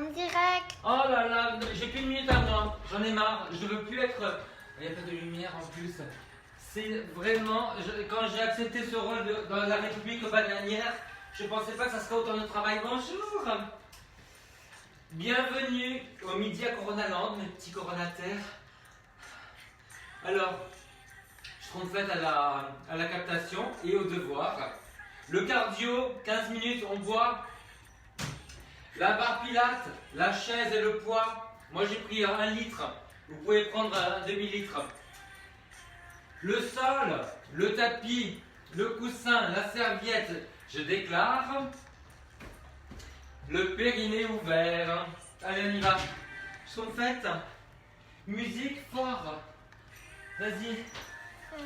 En direct. Oh là là, j'ai qu'une minute à moi. J'en ai marre. Je veux plus être. Il n'y a pas de lumière en plus. C'est vraiment. Quand j'ai accepté ce rôle dans la République bananière, je pensais pas que ça serait autant de travail. Bonjour. Bienvenue au midi à Coronaland, mes petits coronataires. Alors, je serai en fait à la captation et au devoir. Le cardio, 15 minutes, on boit. La barre pilate, la chaise et le poids. Moi j'ai pris 1 litre. Vous pouvez prendre un demi-litre. Le sol, le tapis, le coussin, la serviette, je déclare. Le périnée ouvert. Allez, on y va. Sont faites. Musique fort. Vas-y.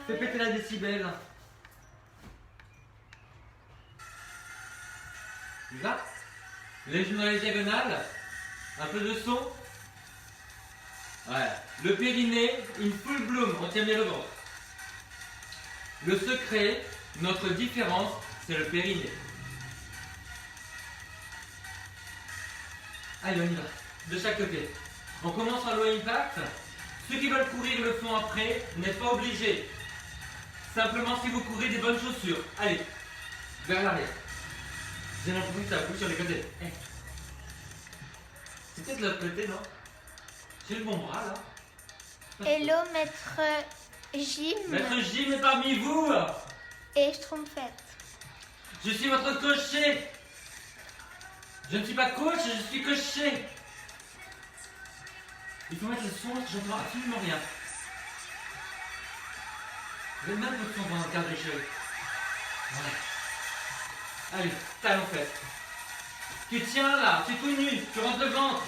Fais péter la décibel. Là. Les genoux dans les diagonales. Un peu de son. Voilà. Le périnée, in full bloom. On tient bien le ventre. Le secret, notre différence, c'est le périnée. Allez, on y va. De chaque côté. On commence en low impact. Ceux qui veulent courir le font après. Vous n'êtes pas obligés. Simplement si vous courez des bonnes chaussures. Allez. Vers l'arrière. J'ai l'impression que ça bouge sur les côtés. Hey. C'est peut-être de l'autre côté, non? J'ai le bon bras là. Hello, maître Jim. Maître Jim est parmi vous. Et Schtroumpfette. Je suis votre cocher. Je ne suis pas coach, je suis cocher. Il faut mettre le son, j'entends absolument rien. Vous avez même votre son pendant le quart d'échelle. Voilà. Allez, talons fait. Tu tiens là, tu es tout nu, tu rentres le ventre.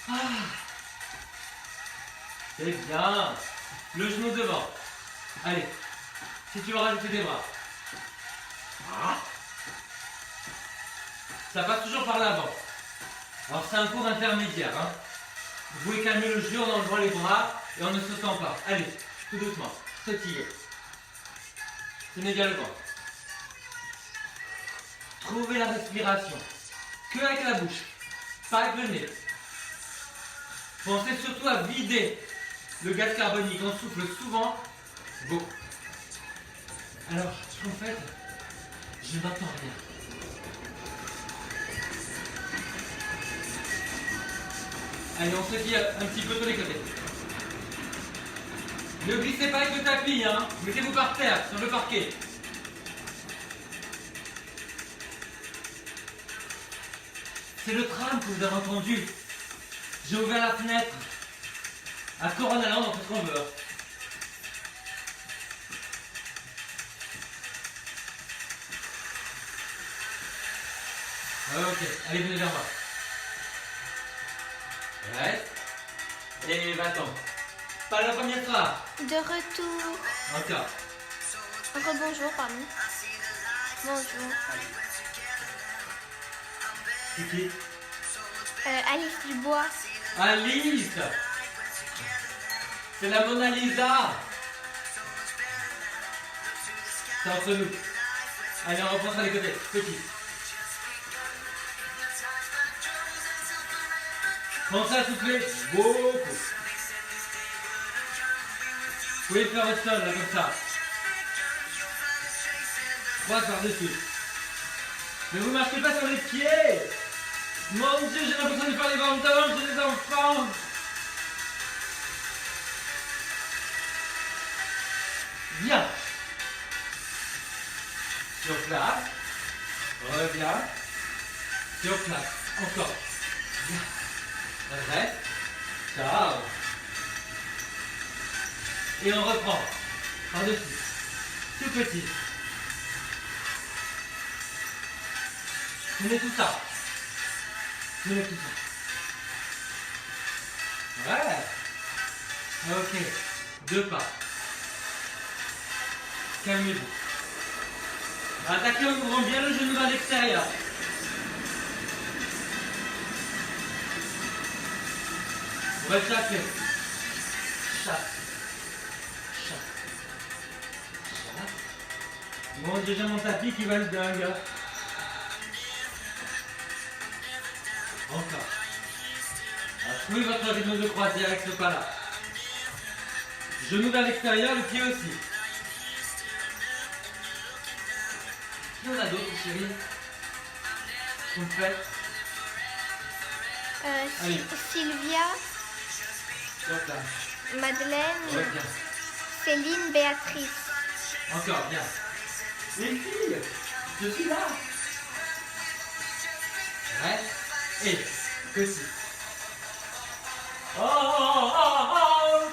Ah. C'est bien. Le genou devant. Allez, si tu veux rajouter des bras. Ah. Ça passe toujours par l'avant. Alors c'est un cours intermédiaire. Hein. Vous pouvez calmer le jeu en enlevant les bras et en ne sautant pas. Allez, tout doucement. Sautillez. Tenez bien le ventre. Trouvez la respiration. Que avec la bouche. Pas avec le nez. Pensez surtout à vider le gaz carbonique. On souffle souvent beaucoup. Alors, ce qu'on fait, je n'entends rien. Allez, on se dit un petit peu tous les côtés. Ne glissez pas avec le tapis, hein. Mettez-vous par terre, sur le parquet. C'est le tram que vous avez entendu. J'ai ouvert la fenêtre. À Coronaland, on fait ce qu'on veut. Ok, allez, venez vers moi. Reste. Et va-t'en. Pas la première phrase. De retour. Encore. Rebonjour, pardon. Bonjour. C'est qui? Alice Dubois. Alice. C'est la Mona Lisa. C'est entre nous. Allez, on reprend ça les côtés. Petit. Pensez à souffler beaucoup. Vous pouvez faire au sol, là, comme ça. 3 par-dessus. Ne vous marchez pas sur les pieds. Mon Dieu, j'ai l'impression de faire les vendanges chez les enfants. Bien. Sur place. Reviens. Sur place. Encore. Bien. Reste. Ciao. Et on reprend. Par-dessus. Tout petit. Tenez tout ça. Tenez tout ça. Ouais. Ok. 2 pas. Calmez-vous. Attaquez en ouvrant bien le genou vers l'extérieur. On va chasser. Chasse. Chasse. Chasse. Bon, déjà mon tapis qui va être dingue. Encore. Alors, trouvez votre rythme de croisière avec ce pas-là. Genou vers l'extérieur, le pied aussi. Qui en a d'autres, chérie? Complète. Allez. Sylvia, Hop là. Madeleine, Ouais, bien. Céline, Béatrice. Encore, bien. Les filles, je suis là. Reste. Et petit. Oh, oh, oh, oh.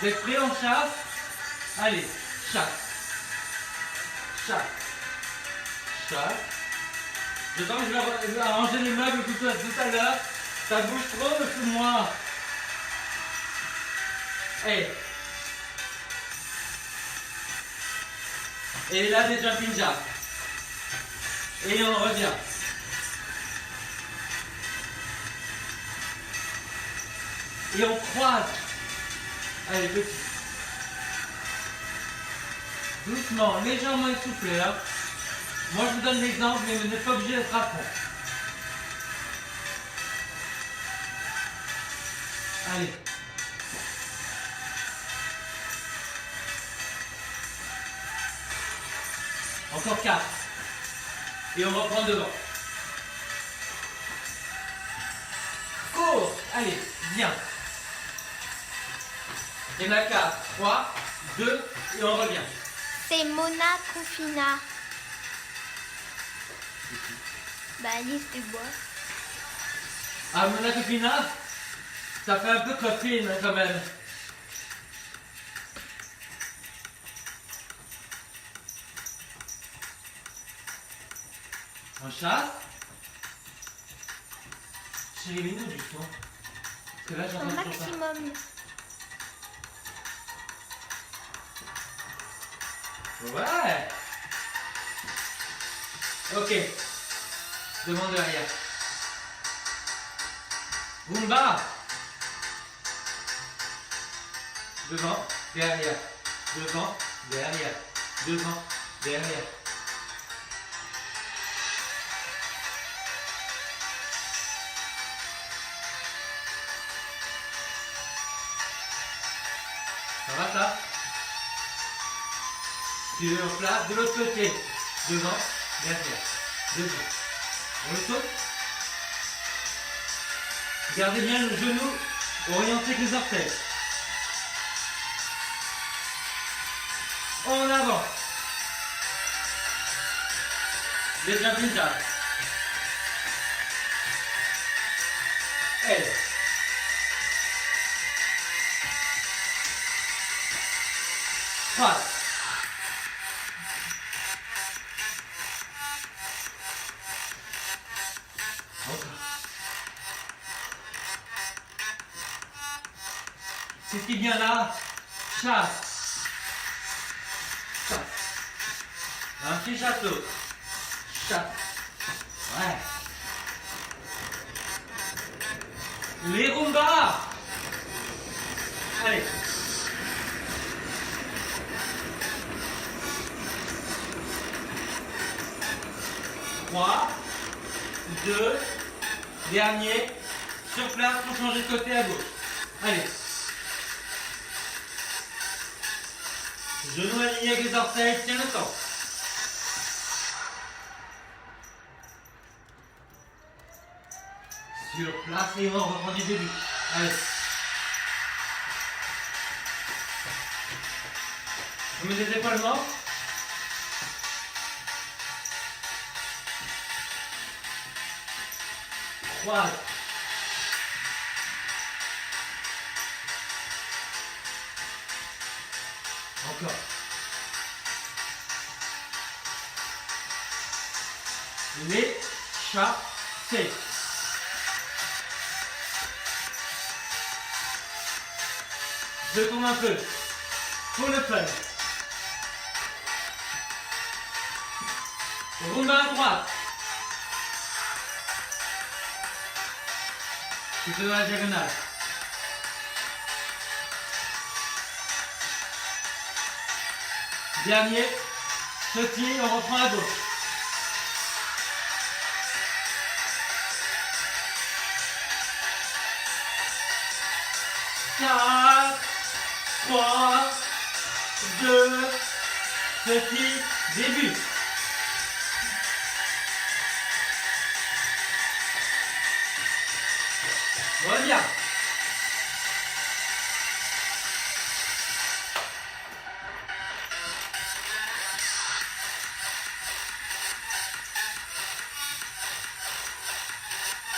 Vous êtes prêts en chasse? Allez, chasse. Chasse. Chasse. Je sens que je vais arranger les meubles tout à l'heure. Ça bouge trop sous moi. Hey. Et là des jumping jacks. Et on revient. Et on croise. Allez, petit. Doucement, légèrement essoufflé. Hein. Moi je vous donne l'exemple, mais vous n'êtes pas obligé d'être à fond. Allez. Encore 4. Et on reprend devant. Cours. Allez, bien. Il y en a 4. 3, 2, et on revient. C'est Mona Confina. Bah, Alice Dubois. Ah, Mona Copina, ça fait un peu copine hein, quand même. On chasse. Chérie, mets-nous du son. Parce que là, Un j'entends toujours ça. maximum. Ouais. Ok. Devant derrière. Bumba. Devant, derrière. Devant, derrière. Devant, derrière. Ça va ça? Sur place, de l'autre côté. Devant, derrière. Devant. On le saute. Gardez bien le genou orienté avec les orteils. En avant. Les jumping jacks. Elle. Passe. Encore. C'est ce qui vient là. Chasse. Chasse. Un petit château. Chasse. Ouais. Les Roomba. Allez. Trois, deux, dernier, sur place pour changer de côté à gauche. Allez. Genoux alignés avec les orteils, tiens le temps. Sur place et on reprend du début. Allez. Vous mettez les épaules mortes. Croise. Encore. Les chasser. Je tourne un peu. Pour le fun. Rumba à droite. Tu fais dans la diagonale. Dernier. Sautille, on reprend à gauche. 4, 3, 2, petit, début. Reviens.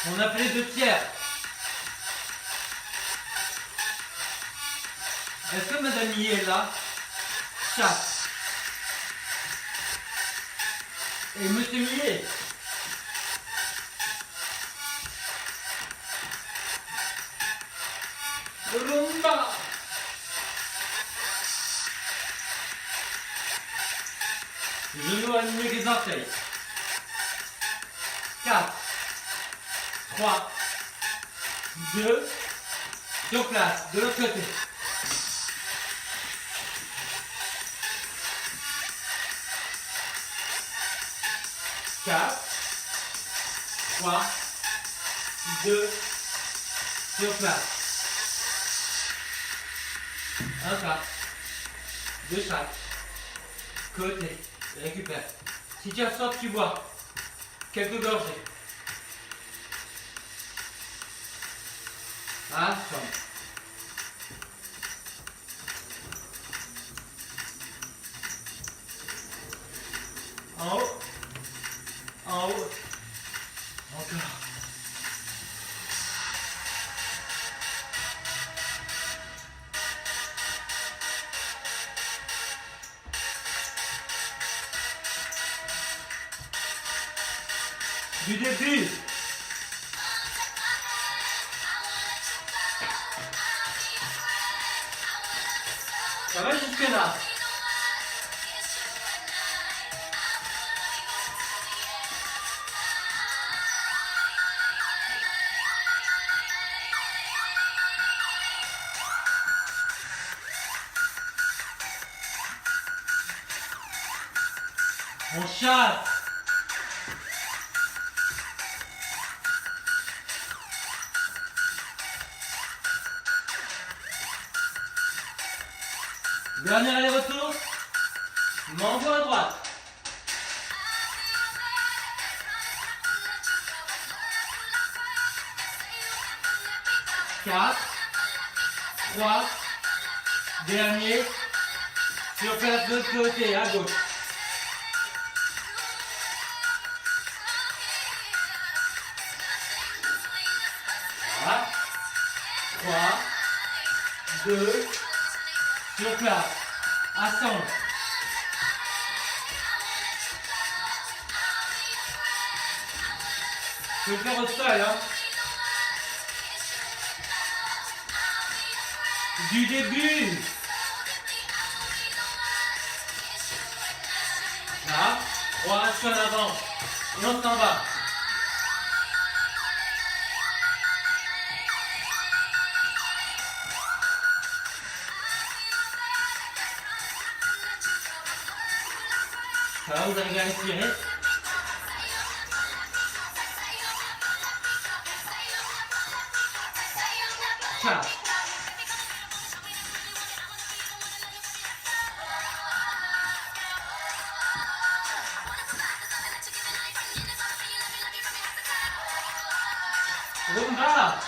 On a fait les 2 tiers. Est-ce que Madame Y est là? Chat. Et Monsieur Millet. Rumba. Genoux alignés avec les orteils. 4, 3, 2, sur place, de l'autre côté. 4, 3, 2, sur place. Un pas, de chaque côté. Récupère. Si tu as soif, tu bois quelques gorgées. Assomme. En haut. En haut. Encore. Du début. Ça va jusque là. On chasse. Dernier aller-retour. Mango à droite. Quatre, 3, dernier. Sur place de l'autre côté, à gauche. 3, 2, sur place. Assemble. Je vais le faire au sol, hein. Du début. Là, 3 actions en avant. Et on s'en va. Ça va, vous arrivez à respirer? Ciao. Rumba.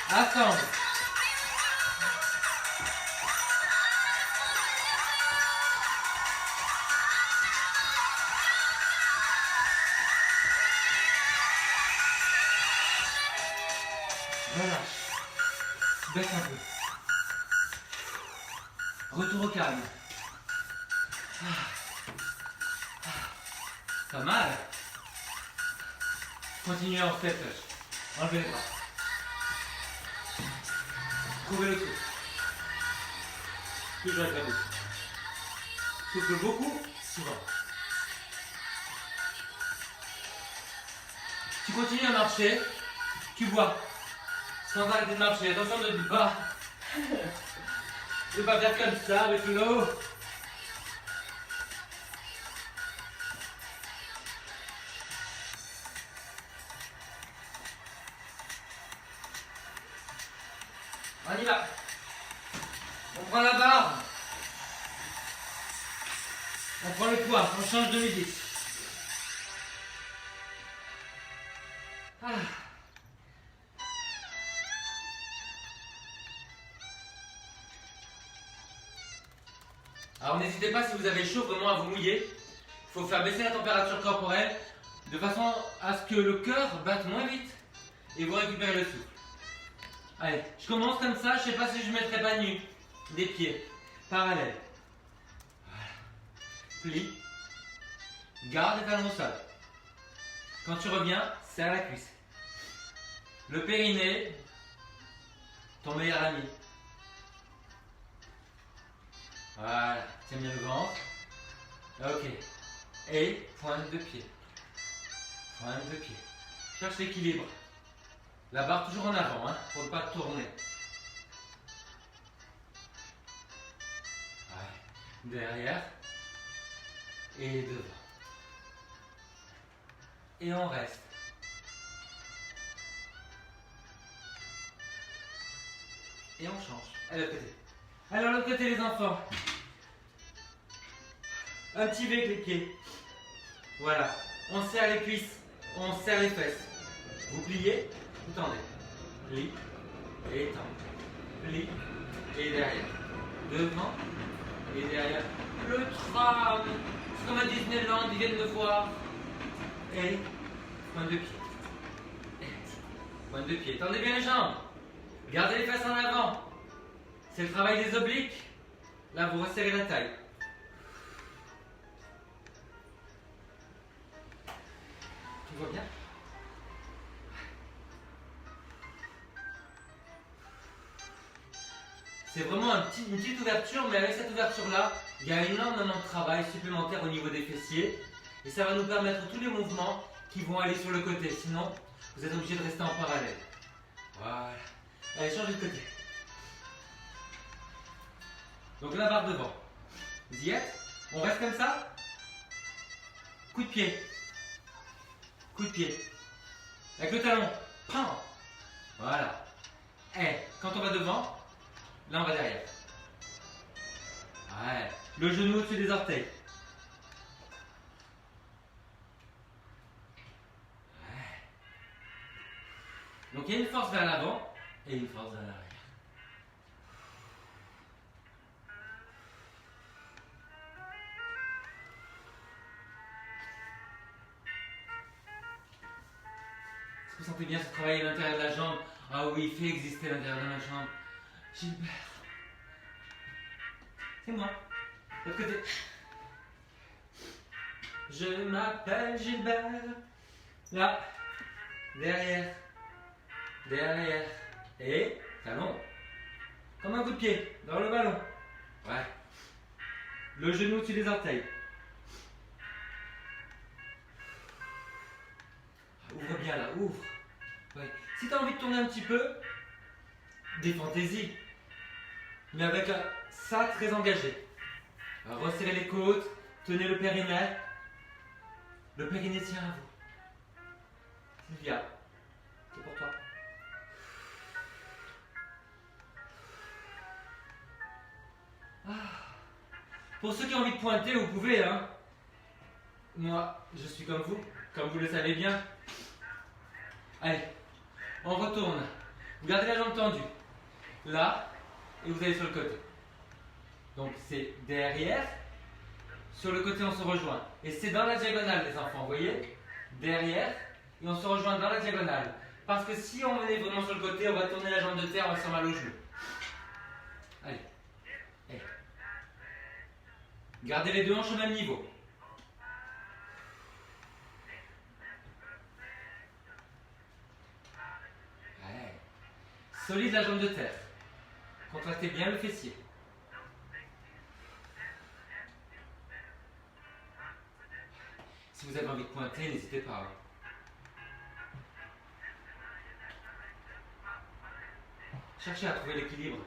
Assemble. Relâche. Baisse un peu. Retour au calme. Pas mal. Continuez en fait. Enlevez les bras. Trouvez le souffle. Toujours avec la bouche. Souffle beaucoup, souvent. Tu continues à marcher, tu bois. Sans arrêter de marcher. Attention de ne pas faire comme ça avec l'eau. On y va. On prend la barre. On prend le poids. On change de musique. Ah. Alors n'hésitez pas, si vous avez chaud, vraiment à vous mouiller. Il faut faire baisser la température corporelle de façon à ce que le cœur batte moins vite et vous récupérez le souffle. Allez, je commence comme ça, je ne sais pas si je ne mettrai pas nu. Des pieds parallèles. Voilà. Plie. Garde les talons au sol. Quand tu reviens, serre la cuisse. Le périnée, ton meilleur ami. Voilà, tiens bien le ventre. Ok. Et pointe de pied. Pointe de pied. Cherche l'équilibre. La barre toujours en avant, hein, pour ne pas tourner. Ouais. Derrière. Et devant. Et on reste. Et on change. À l'autre côté. Alors l'autre côté les enfants. Un petit V avec les pieds. Voilà. On serre les cuisses. On serre les fesses. Vous pliez. Vous tendez. Plie. Et tend. Plie. Et derrière. Devant. Et derrière. Le tram. C'est comme à Disneyland. Ils viennent me voir. Et pointe de pied. Et pointe de pied. Tendez bien les jambes. Gardez les fesses en avant. C'est le travail des obliques. Là, vous resserrez la taille. Tout va bien? C'est vraiment une petite ouverture, mais avec cette ouverture-là, il y a énormément de travail supplémentaire au niveau des fessiers. Et ça va nous permettre tous les mouvements qui vont aller sur le côté. Sinon, vous êtes obligé de rester en parallèle. Voilà. Allez, changez de côté. Donc la barre devant. Vous y êtes? On reste comme ça? Coup de pied. Coup de pied. Avec le talon. Pam. Voilà. Et quand on va devant, là on va derrière. Ouais. Le genou au-dessus des orteils. Ouais. Donc il y a une force vers l'avant et une force vers l'arrière. Est-ce que vous sentez bien ce travail à l'intérieur de la jambe? Ah oui, il fait exister l'intérieur de ma jambe. Gilbert. C'est moi. De l'autre côté. Je m'appelle Gilbert. Là. Derrière. Derrière. Et talon. Comme un coup de pied dans le ballon. Ouais. Le genou au-dessus des orteils. Ouvre bien là, ouvre. Ouais. Si tu as envie de tourner un petit peu, des fantaisies. Mais avec ça très engagé. Alors, resserrez les côtes, tenez le périnée. Le périnée tient à vous. Sylvia, c'est pour toi. Ah. Pour ceux qui ont envie de pointer, vous pouvez, hein. Moi, je suis comme vous le savez bien. Allez, on retourne. Vous gardez la jambe tendue. Là, et vous allez sur le côté. Donc c'est derrière. Sur le côté, on se rejoint. Et c'est dans la diagonale, les enfants, vous voyez? Derrière, et on se rejoint dans la diagonale. Parce que si on venait vraiment sur le côté, on va tourner la jambe de terre, on va se faire mal au genou. Allez. Allez. Gardez les deux hanches au même niveau. Solide la jambe de terre. Contractez bien le fessier. Si vous avez envie de pointer, n'hésitez pas. Cherchez à trouver l'équilibre.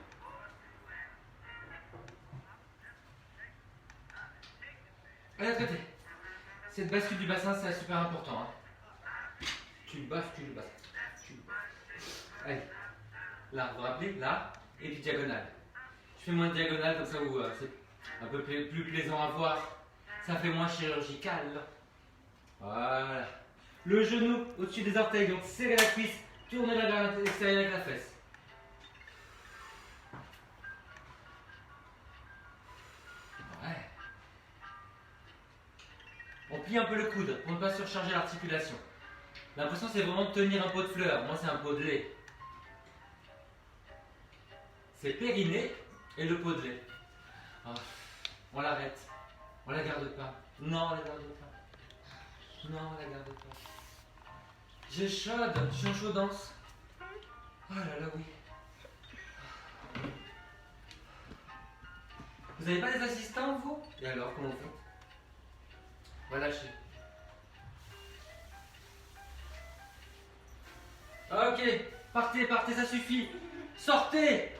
Allez, traitez. Cette bascule du bassin, c'est super important. Hein. Tu bascules le bassin. Allez. Là, vous vous rappelez? Là, et puis diagonale. Je fais moins de diagonale, comme ça, c'est un peu plus plaisant à voir. Ça fait moins chirurgical. Voilà. Le genou au-dessus des orteils, donc serrez la cuisse, tournez-la vers l'extérieur avec la fesse. Ouais. On plie un peu le coude pour ne pas surcharger l'articulation. L'impression c'est vraiment de tenir un pot de fleurs. Moi c'est un pot de lait. C'est périnée et le pot de lait. Oh. On l'arrête. On la garde pas. Non, on la garde pas. Non, on la garde pas. J'ai chaude, je suis en chaudance. Oh là là, oui. Vous n'avez pas des assistants, vous? Et alors, comment vous faites? Relâchez. Ok, partez, ça suffit. Sortez.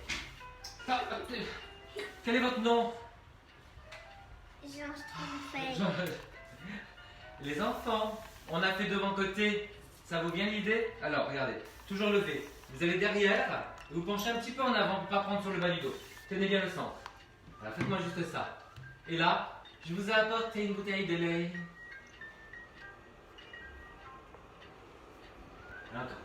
Quel est votre nom? Jean Stromfeld. Les enfants, on a fait devant côté. Ça vaut bien l'idée? Alors, regardez, toujours levé. Vous allez derrière, et vous penchez un petit peu en avant pour ne pas prendre sur le bas du dos. Tenez bien le centre. Voilà, faites-moi juste ça. Et là, je vous ai apporté une bouteille de lait. Encore.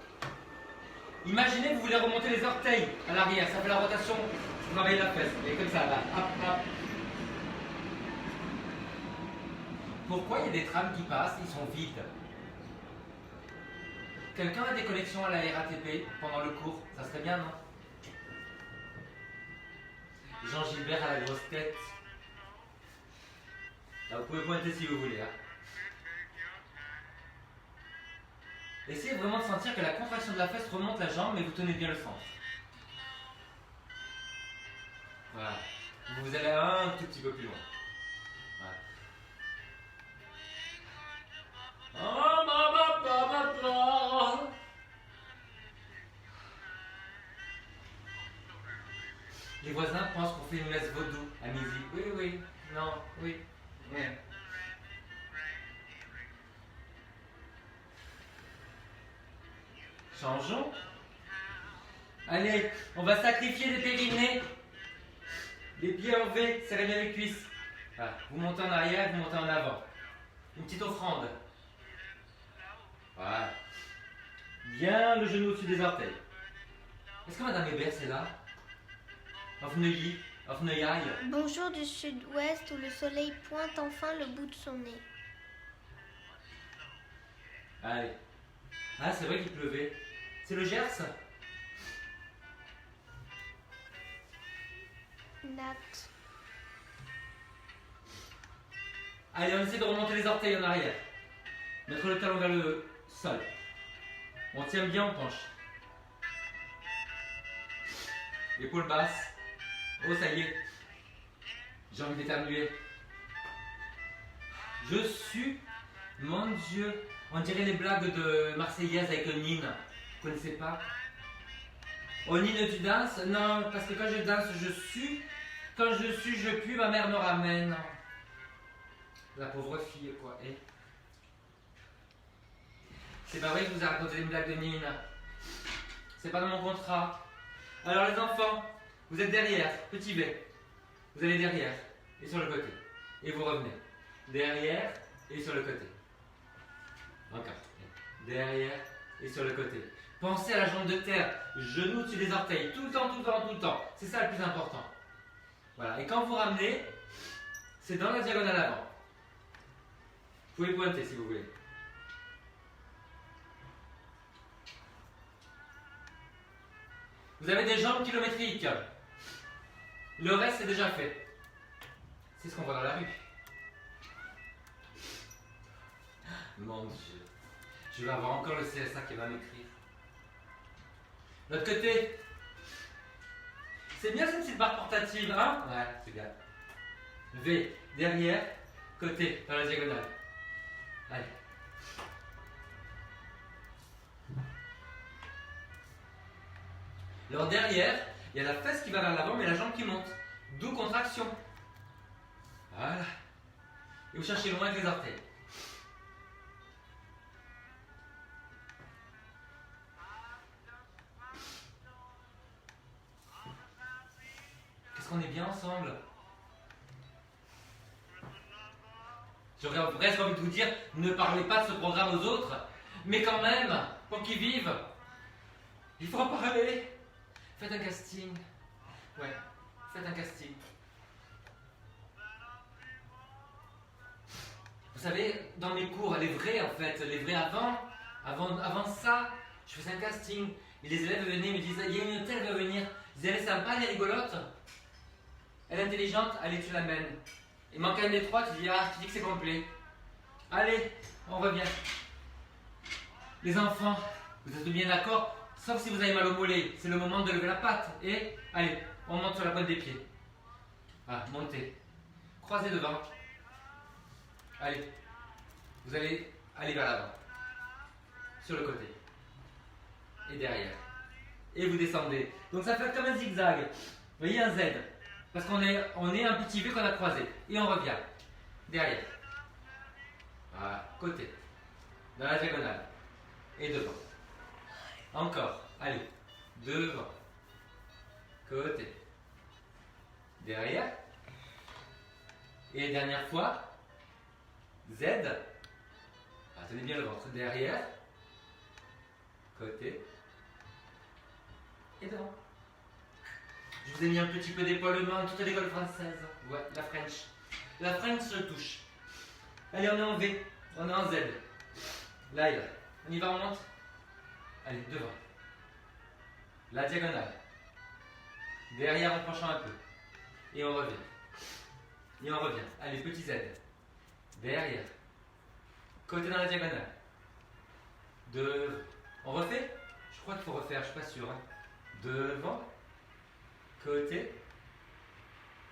Imaginez que vous voulez remonter les orteils à l'arrière. Ça fait la rotation. Vous travaillez la fesse. Et comme ça, là. Hop, hop. Pourquoi il y a des trams qui passent? Ils sont vides. Quelqu'un a des connexions à la RATP pendant le cours? Ça serait bien, non? Jean Gilbert à la grosse tête. Là, vous pouvez pointer si vous voulez. Hein. Essayez vraiment de sentir que la contraction de la fesse remonte la jambe, mais vous tenez bien le centre. Voilà. Vous allez un tout petit peu plus loin. Voilà. Les voisins pensent qu'on fait une messe vaudou à midi. Oui, oui, non, oui. Ouais. Changeons. Allez, on va sacrifier les périnées. Les pieds en V, serrez bien les cuisses. Voilà. Vous montez en arrière, vous montez en avant. Une petite offrande. Voilà. Bien le genou au-dessus des orteils. Est-ce que Madame Hébert, c'est là? Bonjour du sud-ouest où le soleil pointe enfin le bout de son nez. Allez. Ah, c'est vrai qu'il pleuvait. C'est le Gers? Nat. Allez, on essaie de remonter les orteils en arrière. Mettre le talon vers le sol. On tient bien, on penche. Épaule basse. Oh, ça y est. J'ai envie d'éternuer. Je suis... Mon Dieu. On dirait les blagues de Marseillaise avec Nine. Vous connaissez pas? Oh, Nine, tu danses? Non, parce que quand je danse, je sue. Quand je sue, je pue, ma mère me ramène. La pauvre fille, quoi. Eh. C'est pas vrai que je vous ai raconté des blagues de Nine. C'est pas dans mon contrat. Alors les enfants, vous êtes derrière, petit V. Vous allez derrière et sur le côté. Et vous revenez. Derrière et sur le côté. Encore. Derrière et sur le côté. Pensez à la jambe de terre, genou au-dessus des orteils. Tout le temps, tout le temps, tout le temps. C'est ça le plus important. Voilà. Et quand vous ramenez, c'est dans la diagonale avant. Vous pouvez pointer si vous voulez. Vous avez des jambes kilométriques. Le reste, c'est déjà fait. C'est ce qu'on voit dans la rue. Mon Dieu. Je vais avoir encore le CSA qui va m'écrire. L'autre côté. C'est bien cette petite barre portative, hein? Ouais, c'est bien. V, derrière, côté, dans la diagonale. Allez. Alors derrière, il y a la fesse qui va vers l'avant, mais la jambe qui monte. D'où contraction. Voilà. Et vous cherchez loin avec les orteils. Qu'est-ce qu'on est bien ensemble? J'aurais presque envie de vous dire, ne parlez pas de ce programme aux autres, mais quand même, pour qu'ils vivent, il faut en parler. Faites un casting. Ouais, faites un casting. Vous savez, dans mes cours, les vrais en fait, les vrais avant ça, je faisais un casting. Et les élèves venaient et me disaient, il y a une telle qui va venir. Ils disaient, elle est sympa, elle est rigolote. Elle est intelligente, allez, tu l'amènes. Il manque un des trois, tu dis, ah, tu dis que c'est complet. Allez, on revient. Les enfants, vous êtes bien d'accord? Sauf si vous avez mal au mollet, c'est le moment de lever la patte. Et, allez, on monte sur la pointe des pieds. Voilà, montez. Croisez devant. Allez, vous allez aller vers l'avant. Sur le côté. Et derrière. Et vous descendez. Donc ça fait comme un zigzag. Vous voyez un Z. Parce qu'on est un petit V qu'on a croisé. Et on revient. Derrière. Voilà, côté. Dans la diagonale. Et devant. Encore. Allez. Devant. Côté. Derrière. Et dernière fois. Z. Ah, tenez bien le ventre. Derrière. Côté. Et devant. Je vous ai mis un petit peu d'épaulement, toute l'école française. Ouais, la French. La French se touche. Allez, on est en V. On est en Z. Là, on y va, on monte. Allez, devant. La diagonale. Derrière en penchant un peu. Et on revient. Et on revient. Allez, petit Z. Derrière. Côté dans la diagonale. Devant. On refait? Je crois qu'il faut refaire, je suis pas sûr. Hein. Devant. Côté.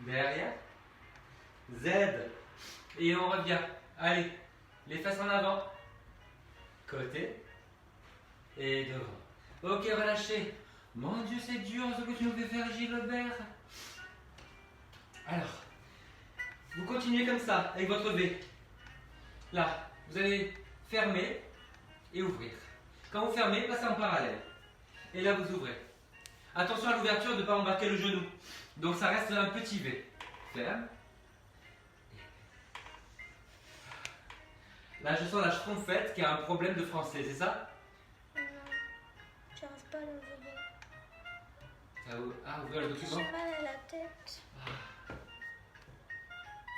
Derrière. Z. Et on revient. Allez. Les fesses en avant. Côté. Et devant. Ok, relâchez. Mon Dieu, c'est dur ce que tu nous fais faire, Gilbert. Alors. Vous continuez comme ça, avec votre V. Là. Vous allez fermer et ouvrir. Quand vous fermez, passez en parallèle. Et là, vous ouvrez. Attention à l'ouverture de ne pas embarquer le genou. Donc ça reste un petit V. Ferme. Là, je sens la schtroumpfette qui a un problème de français, c'est ça? Non, j'arrive pas à l'ouvrir. Ah, ouvrir le document? J'ai mal à la tête.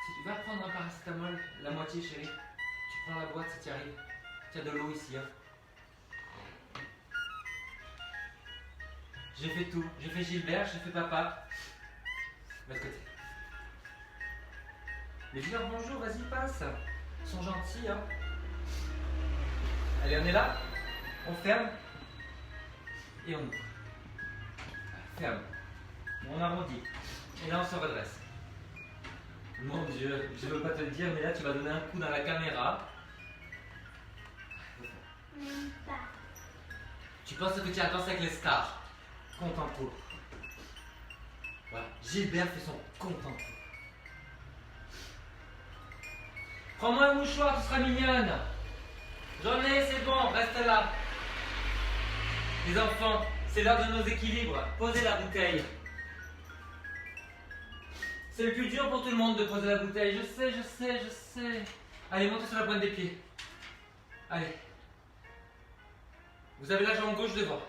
Si tu vas prendre un paracétamol, la moitié, chérie. Tu prends la boîte si tu y arrives. Tu as de l'eau ici. Hein. J'ai fait tout. J'ai fait Gilbert, j'ai fait papa. De l'autre côté. Mais dis leur bonjour, vas-y, passe. Ils sont gentils, hein. Allez, on est là. On ferme. Et on ouvre. Ferme. On arrondit. Et là, on se redresse. Mon Dieu, je ne veux pas te le dire, mais là, tu vas donner un coup dans la caméra. Même pas. Tu penses que tu as dansé avec les stars. Compte en cours. Voilà. Gilbert fait son compte en cours. Prends-moi un mouchoir, tu seras mignonne. J'en ai, c'est bon, reste là. Les enfants, c'est l'heure de nos équilibres. Posez la bouteille. C'est le plus dur pour tout le monde de poser la bouteille. Je sais, je sais, je sais. Allez, montez sur la pointe des pieds. Allez. Vous avez la jambe gauche devant.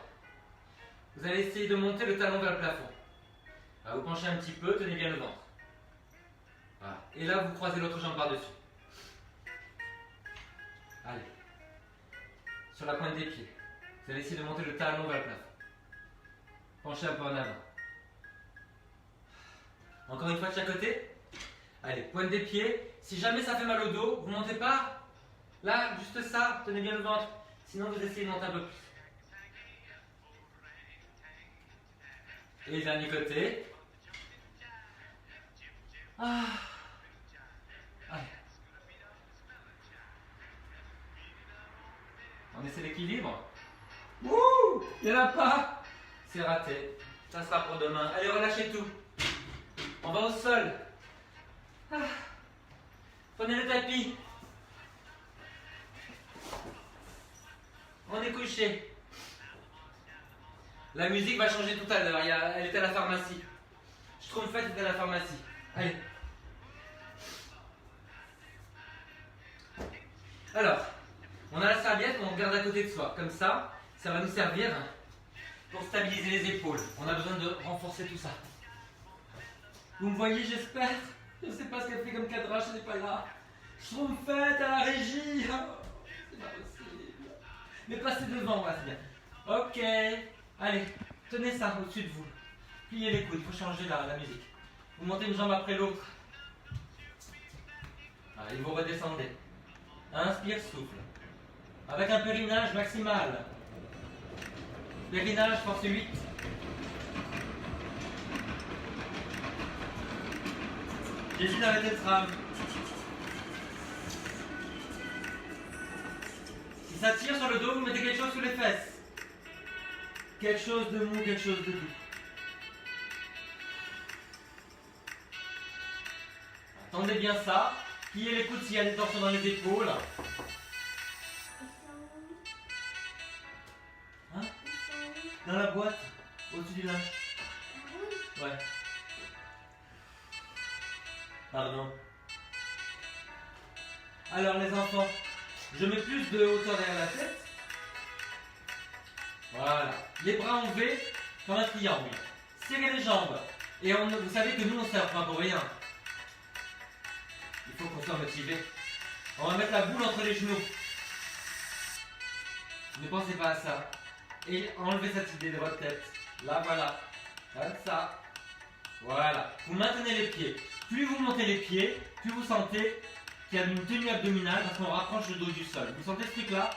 Vous allez essayer de monter le talon vers le plafond. Voilà, vous penchez un petit peu, tenez bien le ventre. Voilà. Et là, vous croisez l'autre jambe par-dessus. Allez. Sur la pointe des pieds. Vous allez essayer de monter le talon vers le plafond. Penchez un peu en avant. Encore une fois de chaque côté. Allez, pointe des pieds. Si jamais ça fait mal au dos, vous ne montez pas. Là, juste ça, tenez bien le ventre. Sinon, vous essayez de monter un peu plus. Et le dernier côté. Ah. Allez. On essaie l'équilibre. Ouh, il n'y en a pas. C'est raté. Ça sera pour demain. Allez, relâchez tout. On va au sol. Ah. Prenez le tapis. On est couché. La musique va changer tout à l'heure. Elle est à la pharmacie. Schtroumpfette est à la pharmacie. Allez. Alors, on a la serviette qu'on garde à côté de soi. Comme ça va nous servir pour stabiliser les épaules. On a besoin de renforcer tout ça. Vous me voyez, j'espère? Je ne sais pas ce qu'elle fait comme cadrage, ce n'est pas là. Schtroumpfette à la régie. Oh, c'est pas possible. Mais passez devant, voilà, c'est bien. Ok. Allez, tenez ça au-dessus de vous. Pliez les coudes, il faut changer la musique. Vous montez une jambe après l'autre. Allez, vous redescendez. Inspire, souffle. Avec un périnage maximal. Périnage, force 8. J'hésite d'arrêter le tram. Si ça tire sur le dos, vous mettez quelque chose sous les fesses. Quelque chose de mou, quelque chose de doux. Attendez bien ça. Pliez les coudes s'il y a des torsions dans les épaules. Hein? Dans la boîte, au-dessus du linge. Ouais. Pardon. Alors les enfants, je mets plus de hauteur derrière la tête. Voilà. Les bras enlevés comme un triangle. Serrez les jambes. Et vous savez que nous on ne sert pas pour rien. Il faut qu'on soit motivé. On va mettre la boule entre les genoux. Ne pensez pas à ça. Et enlevez cette idée de votre tête. Là, voilà. Comme ça. Voilà. Vous maintenez les pieds. Plus vous montez les pieds, plus vous sentez qu'il y a une tenue abdominale parce qu'on rapproche le dos du sol. Vous sentez ce truc-là?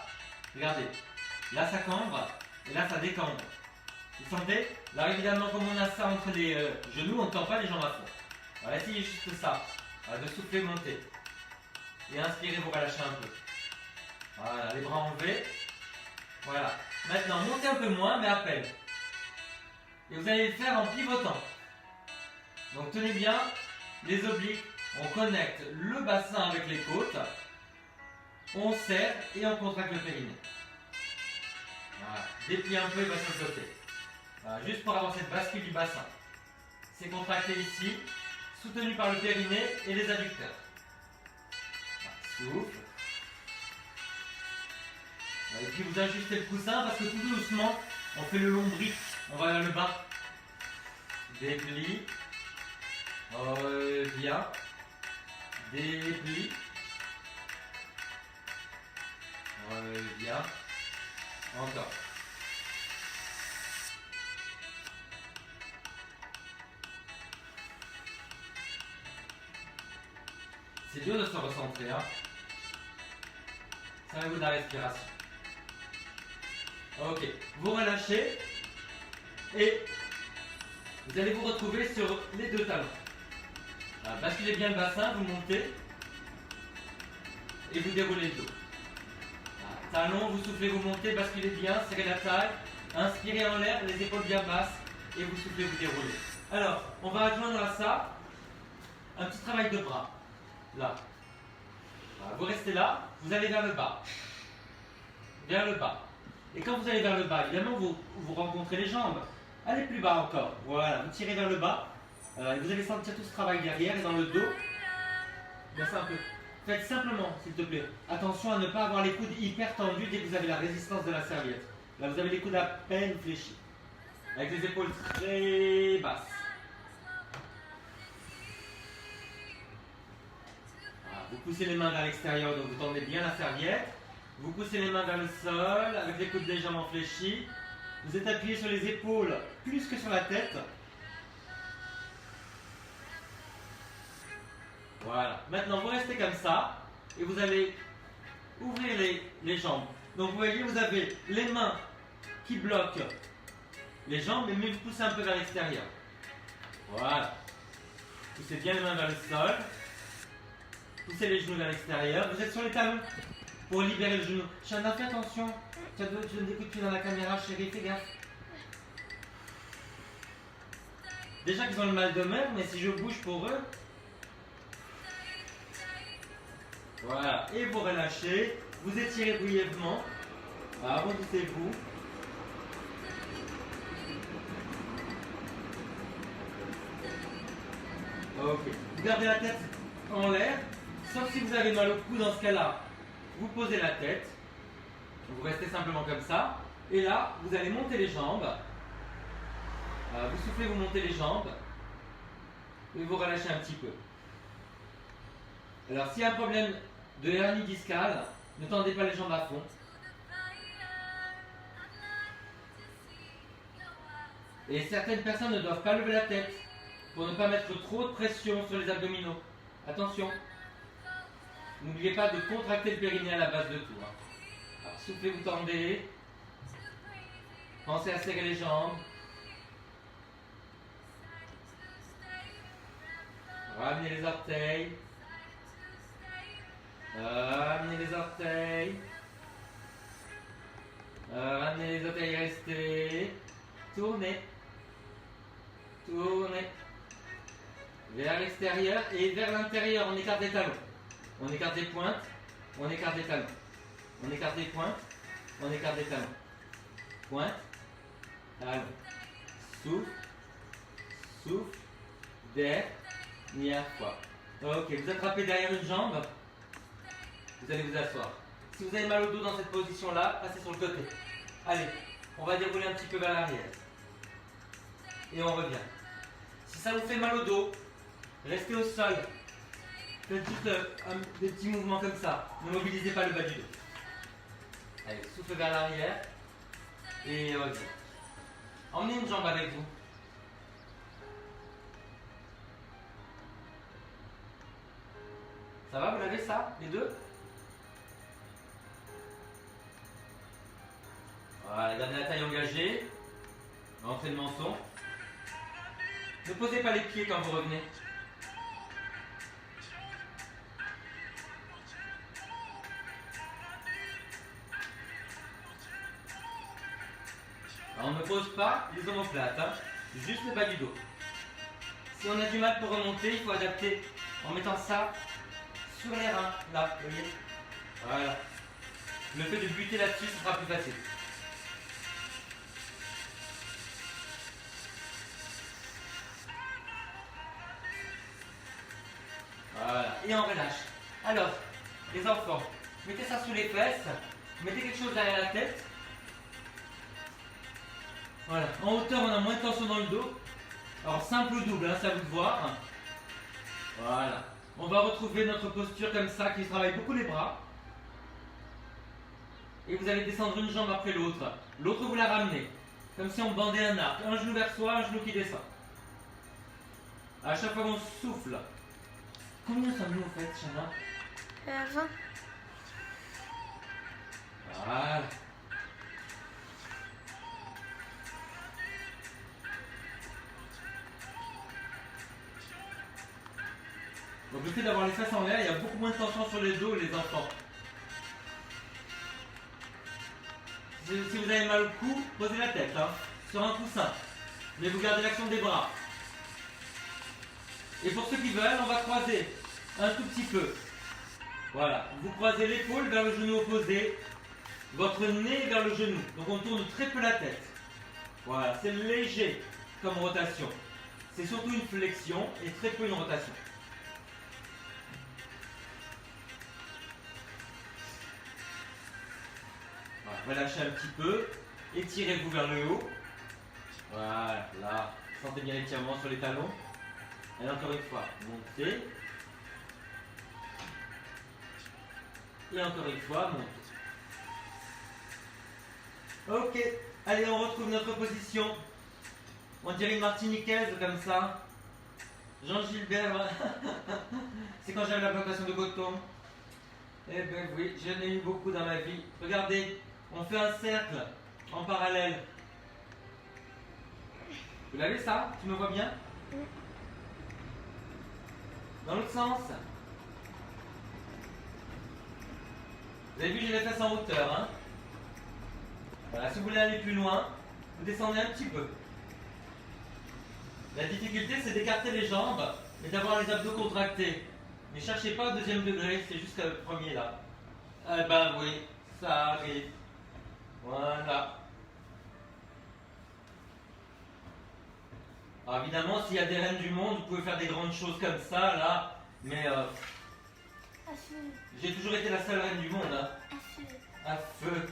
Regardez. Là, ça cambre. Et là, ça décambre. Vous sentez? Là, évidemment, comme on a ça entre les genoux, on ne tend pas les jambes à fond. Voilà, essayez juste ça. Voilà, de souffler, monter. Et inspirez, vous relâchez un peu. Voilà, les bras enlevés. Voilà. Maintenant, montez un peu moins, mais à peine. Et vous allez le faire en pivotant. Donc, tenez bien les obliques. On connecte le bassin avec les côtes. On serre et on contracte le périnée. Voilà. Dépliez un peu, il va se flotter. Voilà, juste pour avoir cette bascule du bassin. C'est contracté ici, soutenu par le périnée et les adducteurs. Voilà, souffle. Voilà, et puis vous ajustez le coussin parce que tout doucement, on fait le lombric. On va vers le bas. Déplie. Revient. Déplie. Revient. Encore. C'est dur de se recentrer, hein. Servez-vous de la respiration. Ok, vous relâchez et vous allez vous retrouver sur les deux talons. Alors, basculez bien le bassin, vous montez et vous déroulez le dos. Talon, vous soufflez, vous montez, basculez bien, serrez la taille, inspirez en l'air, les épaules bien basses, et vous soufflez, vous déroulez. Alors, on va adjoindre à ça un petit travail de bras. Là. Voilà, vous restez là, vous allez vers le bas. Vers le bas. Et quand vous allez vers le bas, évidemment, vous rencontrez les jambes. Allez plus bas encore. Voilà, vous tirez vers le bas. Et vous allez sentir tout ce travail derrière et dans le dos. Baissez un peu. Faites simplement, s'il te plaît, attention à ne pas avoir les coudes hyper tendus dès que vous avez la résistance de la serviette. Là, vous avez les coudes à peine fléchis. Avec les épaules très basses. Voilà, vous poussez les mains vers l'extérieur, donc vous tendez bien la serviette. Vous poussez les mains vers le sol, avec les coudes légèrement fléchis. Vous êtes appuyé sur les épaules plus que sur la tête. Voilà. Maintenant, vous restez comme ça et vous allez ouvrir les jambes. Donc, vous voyez, vous avez les mains qui bloquent les jambes, mais vous poussez un peu vers l'extérieur. Voilà. Vous poussez bien les mains vers le sol. Poussez les genoux vers l'extérieur. Vous êtes sur les talons pour libérer le genou. Chana, fais attention. Tu as donné des coups de pied dans la caméra, chérie, fais gaffe. Déjà qu'ils ont le mal de mer, mais si je bouge pour eux. Voilà. Et vous relâchez. Vous étirez brièvement. Arrondissez-vous. Ok. Vous gardez la tête en l'air. Sauf si vous avez mal au cou, dans ce cas-là, vous posez la tête. Vous restez simplement comme ça. Et là, vous allez monter les jambes. Vous soufflez, vous montez les jambes. Et vous relâchez un petit peu. Alors, s'il y a un problème de hernie discale, ne tendez pas les jambes à fond. Et certaines personnes ne doivent pas lever la tête pour ne pas mettre trop de pression sur les abdominaux. Attention. N'oubliez pas de contracter le périnée à la base de tout. Alors, soufflez, vous tendez. Pensez à serrer les jambes. Ramenez les orteils. Ramenez les orteils. Ramenez les orteils, restez. Tournez. Tournez. Vers l'extérieur et vers l'intérieur. On écarte les talons. On écarte les pointes. On écarte les talons. On écarte les pointes. On écarte les talons. Pointe. Talons. Souffle. Souffle. Dernière fois. Ok, vous attrapez derrière une jambe. Vous allez vous asseoir. Si vous avez mal au dos dans cette position-là, passez sur le côté. Allez, on va dérouler un petit peu vers l'arrière. Et on revient. Si ça vous fait mal au dos, restez au sol. Faites juste des petits mouvements comme ça. Ne mobilisez pas le bas du dos. Allez, souffle vers l'arrière. Et revient. Emmenez une jambe avec vous. Ça va, vous l'avez ça, les deux? Voilà, gardez la taille engagée. Rentrez le menton. Ne posez pas les pieds quand vous revenez. Alors, on ne pose pas les omoplates, hein, juste le bas du dos. Si on a du mal pour remonter, il faut adapter en mettant ça sur les reins, là, vous voyez. Voilà. Le fait de buter là-dessus, ce sera plus facile. Voilà. Et on relâche. Alors, les enfants, mettez ça sous les fesses, mettez quelque chose derrière la tête. Voilà. En hauteur, on a moins de tension dans le dos. Alors, simple ou double, hein, ça vous de voir. Voilà. On va retrouver notre posture comme ça, qui travaille beaucoup les bras. Et vous allez descendre une jambe après l'autre. L'autre, vous la ramenez. Comme si on bandait un arc. Un genou vers soi, un genou qui descend. À chaque fois qu'on souffle. Combien sommes-nous en fait, Chana? 20. Voilà. Donc le fait d'avoir les fesses en l'air, il y a beaucoup moins de tension sur les dos et les enfants. Si vous avez mal au cou, posez la tête, hein, sur un coussin. Mais vous gardez l'action des bras. Et pour ceux qui veulent, on va croiser un tout petit peu. Voilà, vous croisez l'épaule vers le genou opposé, votre nez vers le genou. Donc on tourne très peu la tête. Voilà, c'est léger comme rotation. C'est surtout une flexion et très peu une rotation. Voilà, relâchez un petit peu, étirez-vous vers le haut. Voilà, là, sentez bien l'étirement sur les talons. Et encore une fois, montez. Et encore une fois, montez. Ok, allez, on retrouve notre position. On dirait une martiniquaise comme ça. Jean Gilbert, c'est quand j'avais la plantation de coton. Eh ben oui, j'en ai eu beaucoup dans ma vie. Regardez, on fait un cercle en parallèle. Vous l'avez ça? Tu me vois bien? Dans l'autre sens. Vous avez vu, j'ai les fesses en hauteur. Hein. Voilà, si vous voulez aller plus loin, vous descendez un petit peu. La difficulté, c'est d'écarter les jambes et d'avoir les abdos contractés. Ne cherchez pas au deuxième degré, c'est jusqu'à le premier là. Eh ben oui, ça arrive. Voilà. Alors évidemment, s'il y a des reines du monde, vous pouvez faire des grandes choses comme ça, là. Mais j'ai toujours été la seule reine du monde. Hein. À feu.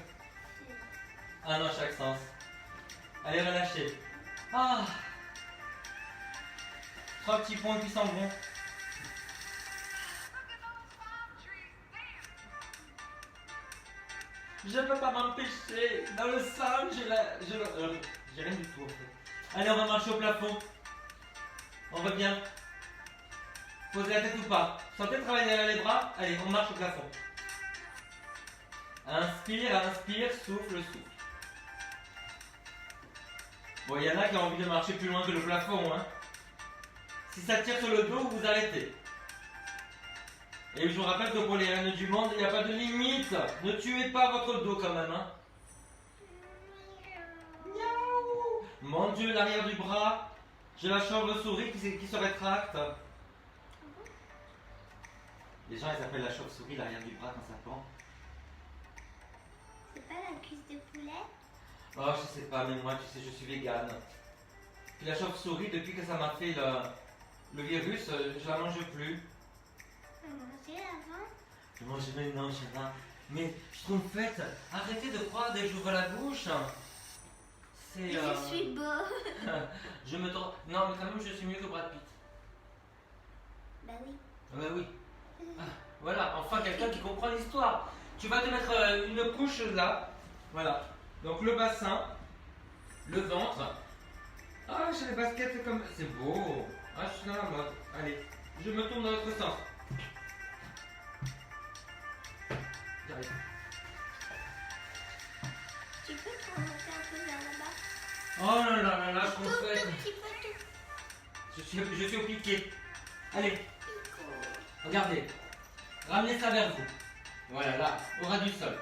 Un dans chaque sens. Allez, relâchez. Ah. 3 petits points qui s'en vont. Je ne peux pas m'empêcher. Dans le sol, j'ai rien du tout en fait. Allez, on va marcher au plafond. On revient. Posez la tête ou pas. Sentez travailler derrière les bras. Allez, on marche au plafond. Inspire, inspire, souffle, souffle. Bon, il y en a qui ont envie de marcher plus loin que le plafond. Hein. Si ça tire sur le dos, vous arrêtez. Et je vous rappelle que pour les reines du monde, il n'y a pas de limite. Ne tuez pas votre dos quand même. Hein. Miaou. Mon Dieu, l'arrière du bras. J'ai la chauve-souris qui se rétracte. Les gens, ils appellent la chauve-souris l'arrière du bras quand ça pend. C'est pas la cuisse de poulet? Oh, je sais pas, mais moi, tu sais, je suis végane. Puis la chauve-souris, depuis que ça m'a fait le virus, je la mange plus. Manger avant? Je mange maintenant, Chana. Mais je trouve fait, arrêtez de croire dès que j'ouvre la bouche. C'est. Je suis beau. Je me trompe. Non, mais quand même, je suis mieux que Brad Pitt. Bah oui. Bah oui. Ah, voilà, enfin quelqu'un qui comprend l'histoire. Tu vas te mettre une couche là. Voilà. Donc le bassin, le ventre. Ah, j'ai les baskets comme. C'est beau. Ah, je suis dans la mode. Allez, je me tourne dans l'autre sens. J'arrive. Tu peux te remonter un peu vers là-bas? Oh là là là là, je Tout confesse. petit peu tout. Je suis au piqué. Allez, Pico. regardez. Ramenez ça vers vous. Voilà, là, au ras du sol.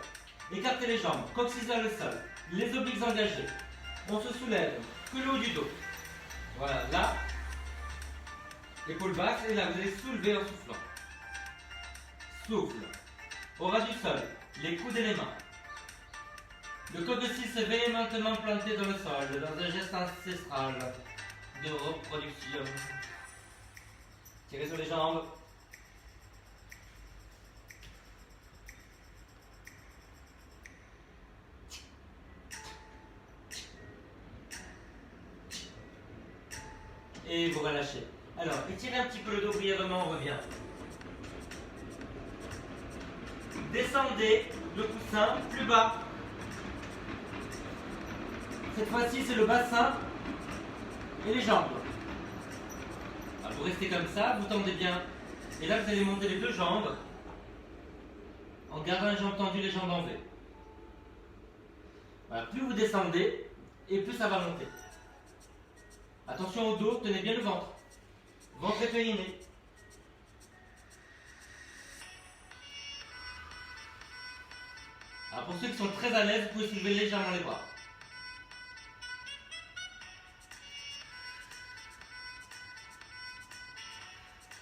Écartez les jambes, coccyx vers le sol. Les obliques engagés. On se soulève, que le haut du dos. Voilà, là. Épaule basse, et là, vous allez soulever en soufflant. Souffle. Au ras du sol, les coudes et les mains. Le coccyx est véhémentement planté dans le sol, dans un geste ancestral de reproduction. Tirez sur les jambes. Et vous relâchez. Alors, étirez un petit peu le dos brièvement, on revient. Descendez le coussin plus bas. Cette fois-ci, c'est le bassin et les jambes. Alors, vous restez comme ça, vous tendez bien. Et là, vous allez monter les deux jambes en gardant les jambes tendues, les jambes en V. Voilà, plus vous descendez, et plus ça va monter. Attention au dos, tenez bien le ventre. Ventre et périnée. Alors pour ceux qui sont très à l'aise, vous pouvez soulever légèrement les bras.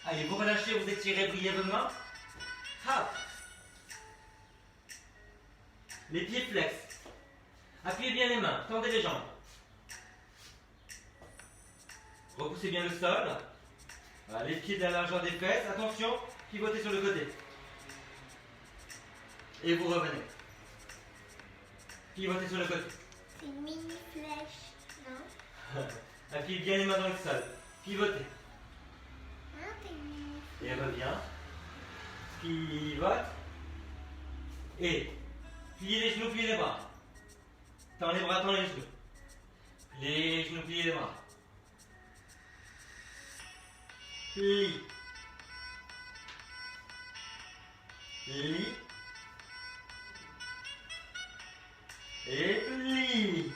Allez, vous relâchez, vous étirez brièvement. Hop. Les pieds flex. Appuyez bien les mains, tendez les jambes. Repoussez bien le sol. Voilà, les pieds de la largeur des fesses. Attention, pivotez sur le côté. Et vous revenez. Pivotez sur le côté. C'est une mini flèche, non? Appuyez bien les mains dans le sol. Pivotez. Hein, t'es une mini Et reviens. Pivote. Et pliez les genoux, pliez les bras. Tends les bras, tends les genoux. Les genoux, pliez les bras. Plie. Plie. Et plie.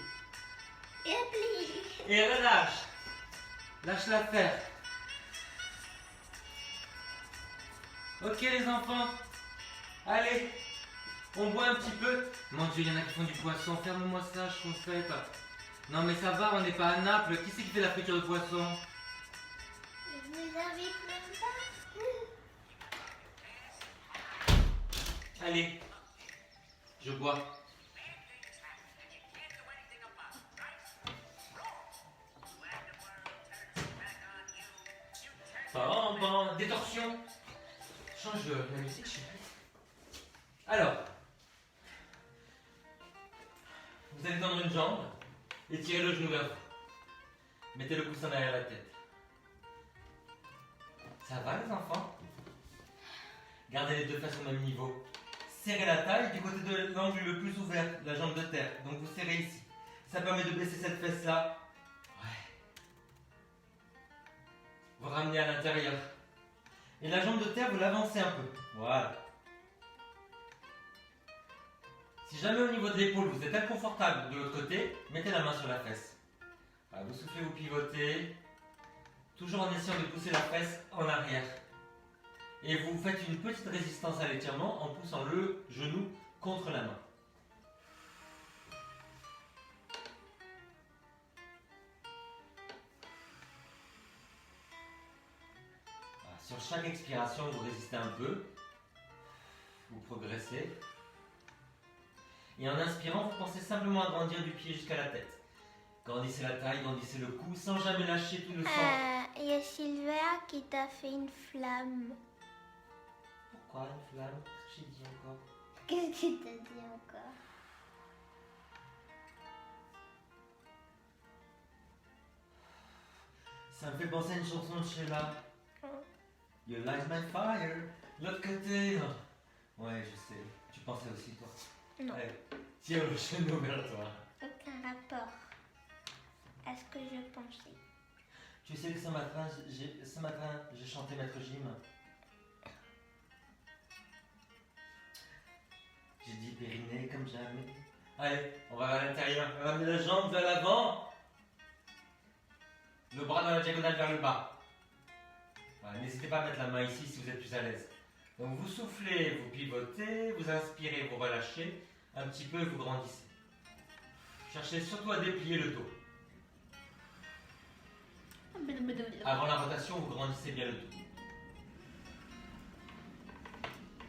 Et plie. Et relâche. Lâche l'affaire. Ok les enfants, allez, on boit un petit peu. Mon Dieu, il y en a qui font du poisson, ferme-moi ça, je confesse. Non mais ça va, on n'est pas à Naples. Qui c'est qui fait la friture de poisson? Vous avez plein de Allez, je bois. Bon, détorsion. Change la musique, chérie. Alors, vous allez tendre une jambe et tirer le genou vers vous. Mettez le coussin derrière la tête. Ça va les enfants? Gardez les deux faces au même niveau. Serrez la taille du côté de l'angle le plus ouvert, la jambe de terre. Donc vous serrez ici. Ça permet de baisser cette fesse-là. Ouais. Vous ramenez à l'intérieur. Et la jambe de terre, vous l'avancez un peu. Voilà. Si jamais au niveau de l'épaule, vous êtes inconfortable de l'autre côté, mettez la main sur la fesse. Voilà, vous soufflez, vous pivotez. Toujours en essayant de pousser la fesse en arrière. Et vous faites une petite résistance à l'étirement en poussant le genou contre la main. Voilà, sur chaque expiration, vous résistez un peu. Vous progressez. Et en inspirant, vous pensez simplement à grandir du pied jusqu'à la tête. Grandissez la taille, grandissez le cou, sans jamais lâcher tout le sang. Il y a Sylvia qui t'a fait une flamme. Pourquoi une flamme? Qu'est-ce que j'ai dit encore? Qu'est-ce que t'as dit encore? Ça me fait penser à une chanson de Sheila. You light my fire. L'autre côté. Ouais, je sais. Tu pensais aussi, toi? Non. Allez, tiens le genou vers toi. Aucun rapport à ce que je pensais. Tu sais que ce matin, j'ai chanté Maître Gym. J'ai dit périnée comme jamais. Allez, on va vers l'intérieur. On va mettre la jambe vers l'avant. Le bras dans la diagonale vers le bas. Voilà, n'hésitez pas à mettre la main ici si vous êtes plus à l'aise. Donc vous soufflez, vous pivotez, vous inspirez, vous relâchez. Un petit peu, vous grandissez. Cherchez surtout à déplier le dos. Avant la rotation, vous grandissez bien le dos.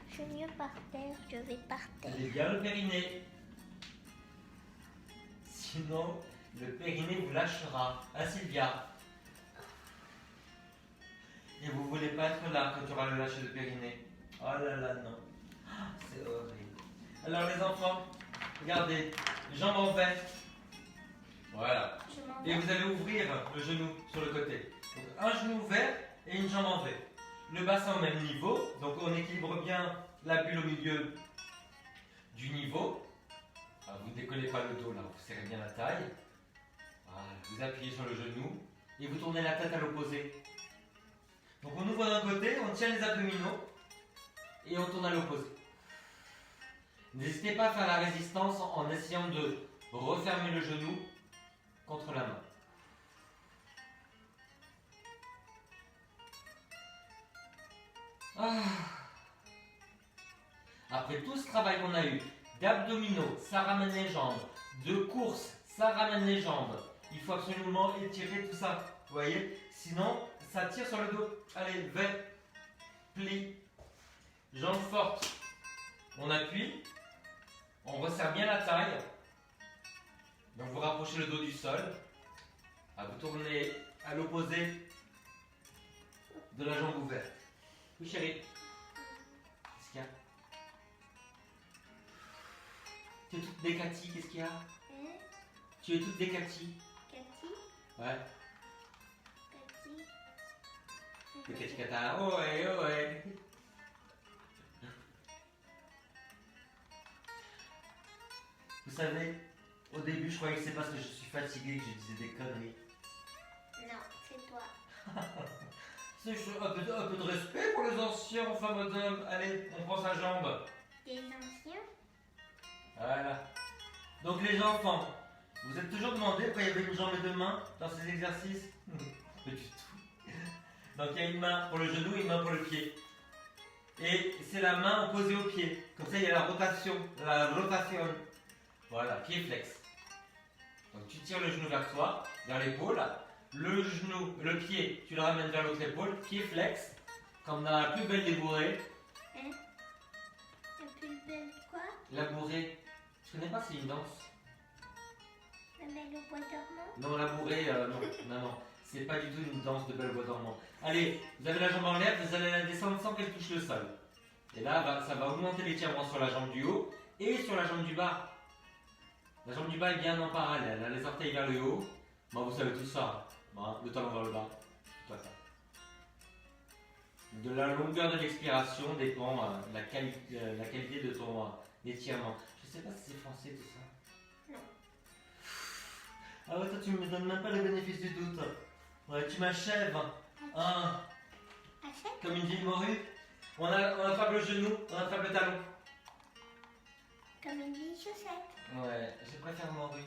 Je suis mieux par terre, je vais par terre. Allez bien le périnée. Sinon, le périnée vous lâchera. Hein, Sylvia? Et vous voulez pas être là quand tu auras le lâcher de périnée. Oh là là, non. C'est horrible. Alors les enfants, regardez, jambes en V. Voilà. Et vous allez ouvrir le genou sur le côté. Donc, un genou ouvert et une jambe en V. Le bassin au même niveau, donc on équilibre bien la bulle au milieu du niveau. Alors, vous ne décollez pas le dos là, vous serrez bien la taille. Voilà. Vous appuyez sur le genou et vous tournez la tête à l'opposé. Donc on ouvre d'un côté, on tient les abdominaux et on tourne à l'opposé. N'hésitez pas à faire la résistance en essayant de refermer le genou contre la main. Ah. Après tout ce travail qu'on a eu, d'abdominaux, ça ramène les jambes, de course, ça ramène les jambes. Il faut absolument étirer tout ça, vous voyez? Sinon, ça tire sur le dos. Allez, V, plie, jambes fortes. On appuie, on resserre bien la taille. Donc vous rapprochez le dos du sol. Vous tournez à l'opposé de la jambe ouverte. Oui chérie. Qu'est-ce qu'il y a? Tu es toute décatie, qu'est-ce qu'il y a? Tu es toute décatie. Cathy? Ouais. Cathy? Décatie cata. Oh ouais, oh ouais. Vous savez, au début, je croyais que c'est parce que je suis fatigué que je disais des conneries. Non, c'est toi. C'est un peu de respect pour les anciens, enfin madame. Allez, on prend sa jambe. Des anciens? Voilà. Donc les enfants, vous êtes toujours demandé pourquoi il y avait une jambe et deux mains dans ces exercices? Pas du tout. Donc il y a une main pour le genou et une main pour le pied. Et c'est la main opposée au pied. Comme ça, il y a la rotation. La rotation. Voilà, pied flex. Donc tu tires le genou vers toi, vers l'épaule. Le genou, le pied, tu le ramènes vers l'autre épaule. Pied flex. Comme dans la plus belle des bourrées. Hein? La plus belle quoi? La bourrée. Je connais pas, c'est une danse. La belle au bois dormant? Non, la bourrée, non. C'est pas du tout une danse de belle voix dormant. Allez, vous avez la jambe en l'air, vous allez la descendre sans qu'elle touche le sol. Et là, ça va augmenter l'étirement sur la jambe du haut et sur la jambe du bas. La jambe du bas est bien en parallèle, hein, les orteils vers le haut. Bon, vous savez tout ça. Bon, le talon vers le bas. Tout à fait. De la longueur de l'expiration dépend la qualité de ton étirement. Je sais pas si c'est français tout ça. Non. Ah ouais, toi tu me donnes même pas le bénéfice du doute. Ouais, tu m'achèves. Hein, Achète? comme une vieille morue. On attrape le genou, on attrape le talon. Comme une vieille chaussette. Ouais, je préfère morue.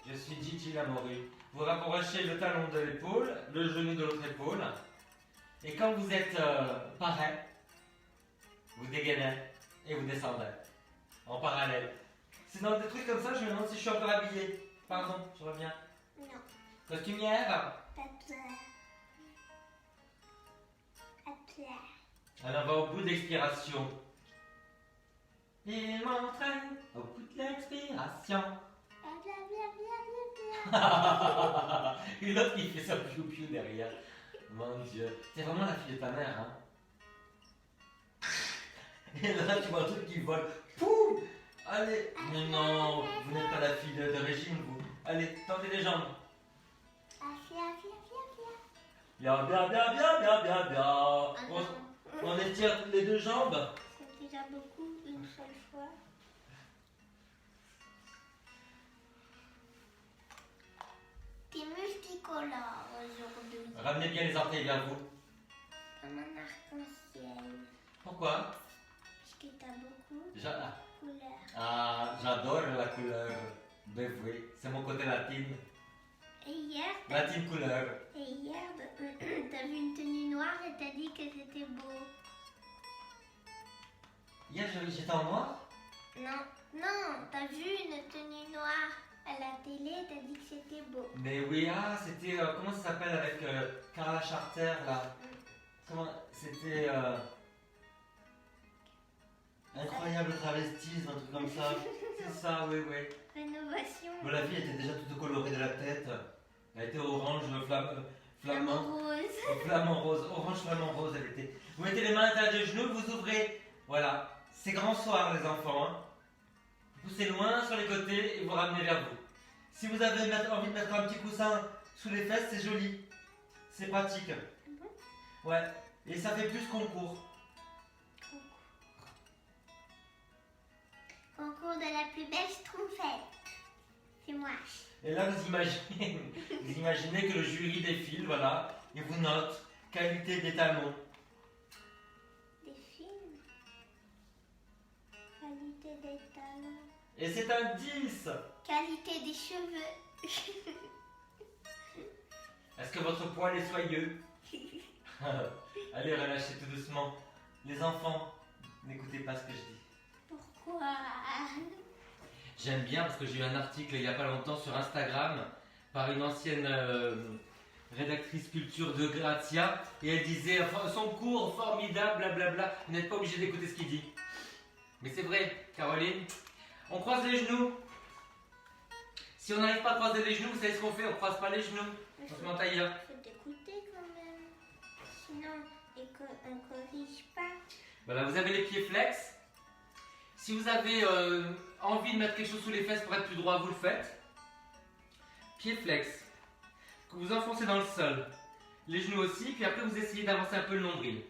Je suis Gigi la morue. Vous rapprochez le talon de l'épaule, le genou de l'autre épaule. Et quand vous êtes pareil, vous dégainez et vous descendez. En parallèle. C'est dans des trucs comme ça, je me demande si je suis encore habillé. Pardon, je reviens. Non. Costumière. Pas peur. Pas peur. Alors on va au bout de l'expiration. Il m'entraîne au bout de l'expiration. Et l'autre il fait ça piou-piou derrière. Mon Dieu. C'est vraiment la fille de ta mère, hein. Et là tu vois un truc qui vole. Pouh. Allez. Mais non, vous n'êtes pas la fille de régime, vous. Allez, tendez les jambes. Bien, bien, bien, bien, bien, bien, bien. On étire les deux jambes. C'est déjà beaucoup, une seule fois. T'es multicolore aujourd'hui. Ramenez bien les orteils vers vous. Comme un arc-en-ciel. Pourquoi? Parce que t'as beaucoup de J'a- couleurs. Ah, j'adore la couleur. Ben oui, c'est mon côté latine. Et hier, Latine couleur. t'as vu une tenue noire et t'as dit que c'était beau. Hier, j'étais en noir. Non, t'as vu une tenue noire à la télé, t'as dit que c'était beau. Mais oui, ah, c'était. Comment ça s'appelle avec Carla Charter là? Comment. C'était. Incroyable travestisme, un truc comme ça. C'est ça, oui, oui. Rénovation. Bon, la fille était déjà toute colorée de la tête. Elle était orange, flamand. Rose. Flamant rose, orange flamant rose, elle était. Vous mettez les mains à l'intérieur des genoux, vous ouvrez. Voilà. C'est grand soir, les enfants. Hein. Vous poussez loin sur les côtés et vous ramenez vers vous. Si vous avez envie de mettre un petit coussin sous les fesses, c'est joli. C'est pratique. Ouais. Et ça fait plus concours. Concours de la plus belle schtroumpfette. C'est moi. Et là, vous imaginez que le jury défile, voilà, et vous note qualité des talons. Des films. Qualité des talons. Et c'est un 10. Qualité des cheveux. Est-ce que votre poil est soyeux? Allez, relâchez tout doucement. Les enfants, n'écoutez pas ce que je dis. Pourquoi? J'aime bien parce que j'ai eu un article il n'y a pas longtemps sur Instagram par une ancienne rédactrice culture de Grazia et elle disait son cours formidable, blablabla. Vous n'êtes pas obligé d'écouter ce qu'il dit. Mais c'est vrai, Caroline. On croise les genoux. Si on n'arrive pas à croiser les genoux, vous savez ce qu'on fait? On ne croise pas les genoux. On se met en tailleur. Faut t'écouter quand même. Sinon, on corrige pas. Voilà, vous avez les pieds flex. Si vous avez envie de mettre quelque chose sous les fesses pour être plus droit, vous le faites. Pieds flex. Que vous enfoncez dans le sol. Les genoux aussi, puis après vous essayez d'avancer un peu le nombril.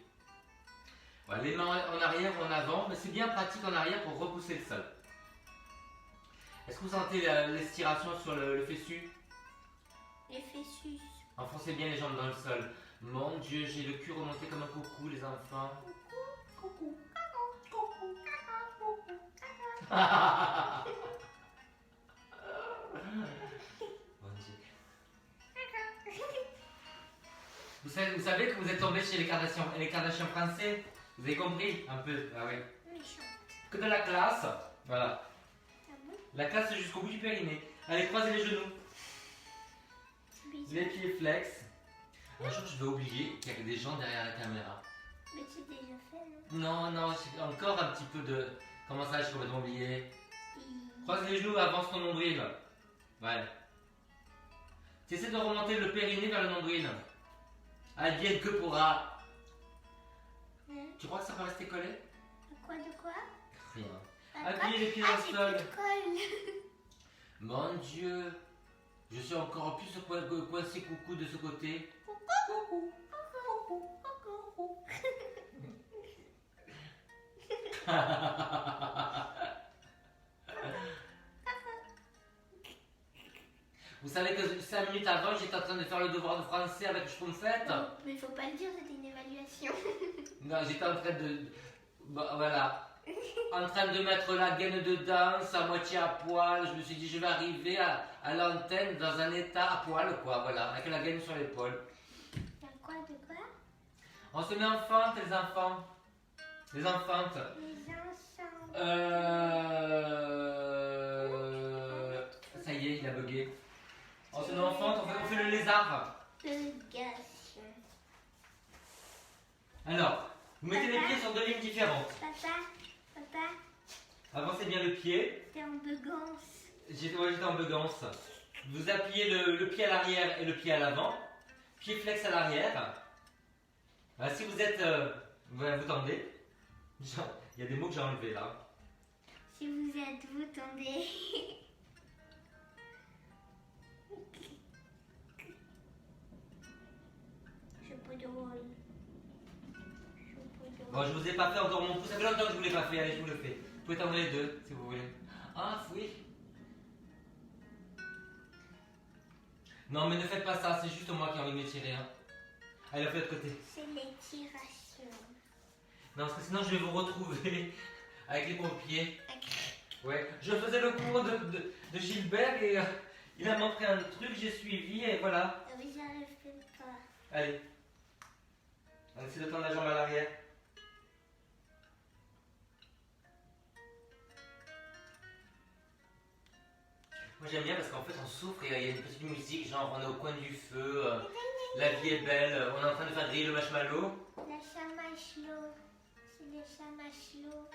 Voilà, les mains en arrière ou en avant, mais c'est bien pratique en arrière pour repousser le sol. Est-ce que vous sentez l'estiration sur le fessu? Les fessus. Enfoncez bien les jambes dans le sol. Mon Dieu, j'ai le cul remonté comme un coucou, les enfants. Coucou. Mon Dieu. Vous savez que vous êtes tombé chez les Kardashians français? Vous avez compris un peu? Ah oui. Méchante. Que dans la classe, voilà. Ah bon? La classe c'est jusqu'au bout du périnée. Allez, croisez les genoux. Bisous. Les pieds flex. Un jour, je vais oublier qu'il y a des gens derrière la caméra. Mais c'est déjà fait, non? Non, non, j'ai encore un petit peu de. Comment ça, j'ai complètement oublié? Et- Croise les genoux, avance ton nombril. Voilà. Tu essaies de remonter le périnée vers le nombril. Advienne que pourra. Hein? Tu crois que ça va rester collé? À quoi de quoi? Rien. À Appuyez les pieds Ah, dans c'est le sol. plus de colle. Mon Dieu. Je suis encore plus coincé coucou de ce côté. Coucou. Vous savez que 5 minutes avant, j'étais en train de faire le devoir de français avec Schtroumpfette. Mais faut pas le dire, c'était une évaluation. Non, j'étais en train de. Bah, voilà. En train de mettre la gaine de danse à moitié à poil. Je me suis dit, je vais arriver à l'antenne dans un état à poil, quoi, voilà, avec la gaine sur l'épaule. À quoi de quoi? On se met en fente, les enfants. Les enfantes. Les enfants. Ça y est, il a bugué. On se met en fente, on fait le lézard. Purgation. Alors, vous mettez les pieds sur 2 lignes différentes. Papa, Avancez bien le pied. t'es en begance. J'étais en begance. Vous appuyez le pied à l'arrière et le pied à l'avant. Pied flex à l'arrière. Si vous êtes. Vous tendez. Il y a des mots que j'ai enlevés là. Si vous êtes, vous tendez. Je peux drôle. Bon, je vous ai pas fait encore mon pouce. Ça fait longtemps que je vous l'ai pas fait. Allez, je vous le fais. Vous pouvez tendre les deux si vous voulez. Ah, oui. Non, mais ne faites pas ça. C'est juste moi qui ai envie de m'étirer. Hein. Allez, faites de l'autre côté. C'est l'étiration. Non, parce que sinon je vais vous retrouver avec les pompiers. Ouais. Je faisais le cours de Gilbert et il a montré un truc, j'ai suivi et voilà. Ah oui, j'arrive pas. Allez. On essaie de tendre la jambe à l'arrière. Moi j'aime bien parce qu'en fait on souffre et il y a une petite musique, genre on est au coin du feu, la vie est belle, on est en train de faire griller le marshmallow. La chamachlo. C'est le chamachlo.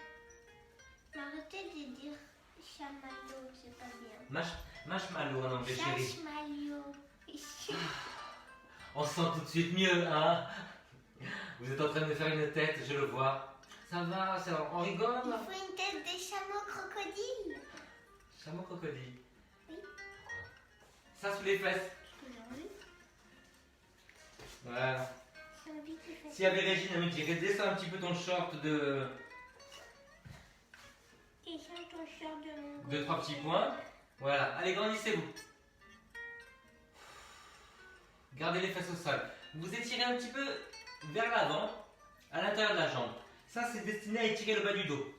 Arrêtez de dire chamallow, c'est pas bien. Marshmallow en anglais chérie. Chachmallow. On se sent tout de suite mieux, hein. Vous êtes en train de me faire une tête, je le vois. Ça va, on rigole. Il faut une tête de chameau crocodile. Chameau crocodile. Oui. Ça sous les fesses. Je peux l'enlever. Voilà. J'ai envie de faire. S'il y avait Régine, elle me dirait descends un petit peu ton short de Descends ton short de mon 2-3 petits points. Voilà. Allez, grandissez-vous. Gardez les fesses au sol. Vous étirez un petit peu vers l'avant, à l'intérieur de la jambe. Ça, c'est destiné à étirer le bas du dos.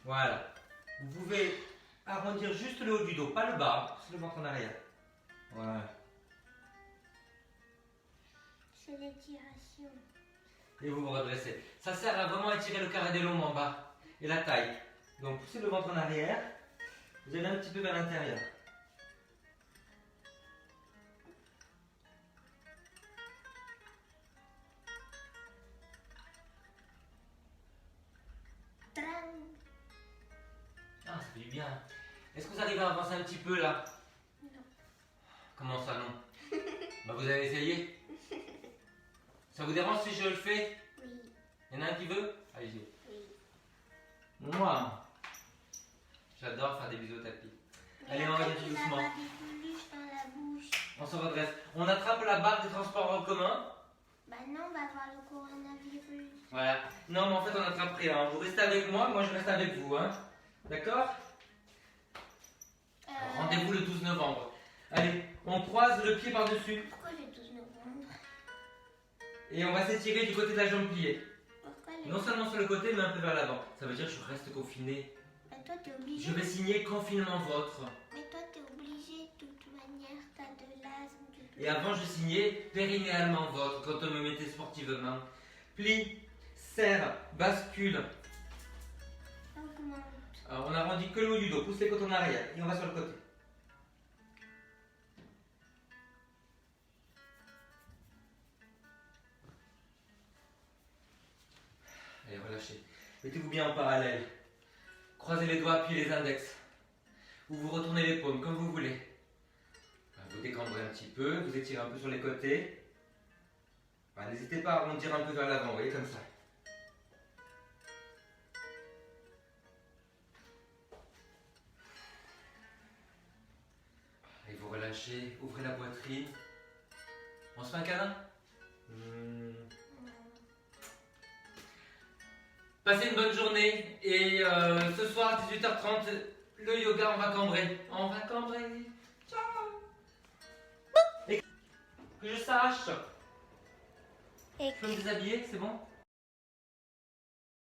Voilà. Vous pouvez arrondir juste le haut du dos, pas le bas, c'est le ventre en arrière. Voilà. C'est l'étiration. Et vous vous redressez. Ça sert à vraiment étirer le carré des lombes en bas et la taille. Donc poussez le ventre en arrière. Vous allez un petit peu vers l'intérieur. Ah, ça fait du bien. Est-ce que vous arrivez à avancer un petit peu là? Non. Comment ça non? Bah vous avez essayé? Ça vous dérange si je le fais? Oui. Il y en a un qui veut? Allez-y. Oui. Moi, j'adore faire des bisous au tapis. Allez, on revient tout doucement. Des peluches dans la bouche. On se redresse. On attrape la barre des transports en commun. Bah non, on va voir le coronavirus. Voilà. Non, mais en fait, on attrape rien. Vous restez avec moi je reste avec vous. Hein. D'accord? Rendez-vous le 12 novembre. Allez, on croise le pied par-dessus. Pourquoi le 12 novembre? Et on va s'étirer du côté de la jambe pliée. Pourquoi le... Non seulement sur le côté, mais un peu vers l'avant. Ça veut dire que je reste confiné. Bah toi, t'es obligé. Je vais signer confinement vôtre. Mais toi, t'es obligé de toute manière. T'as de l'asthme. tu peux- Et avant, je signais périnéalement vôtre quand on me mettait sportivement. Pli, serre, bascule. Augmente. Alors, on arrondit que le haut du dos, pousse les côtes en arrière et on va sur le côté. Allez, relâchez. Mettez-vous bien en parallèle. Croisez les doigts, appuyez les index. Ou vous retournez les paumes, comme vous voulez. Vous décambrez un petit peu, vous étirez un peu sur les côtés. N'hésitez pas à arrondir un peu vers l'avant, vous voyez, comme ça. Et vous relâchez, ouvrez la poitrine. On se fait un câlin? Passez une bonne journée et ce soir à 18h30, le yoga, on va cambrer. On va cambrer. Ciao. Et que je sache. Et Je peux me déshabiller, c'est bon?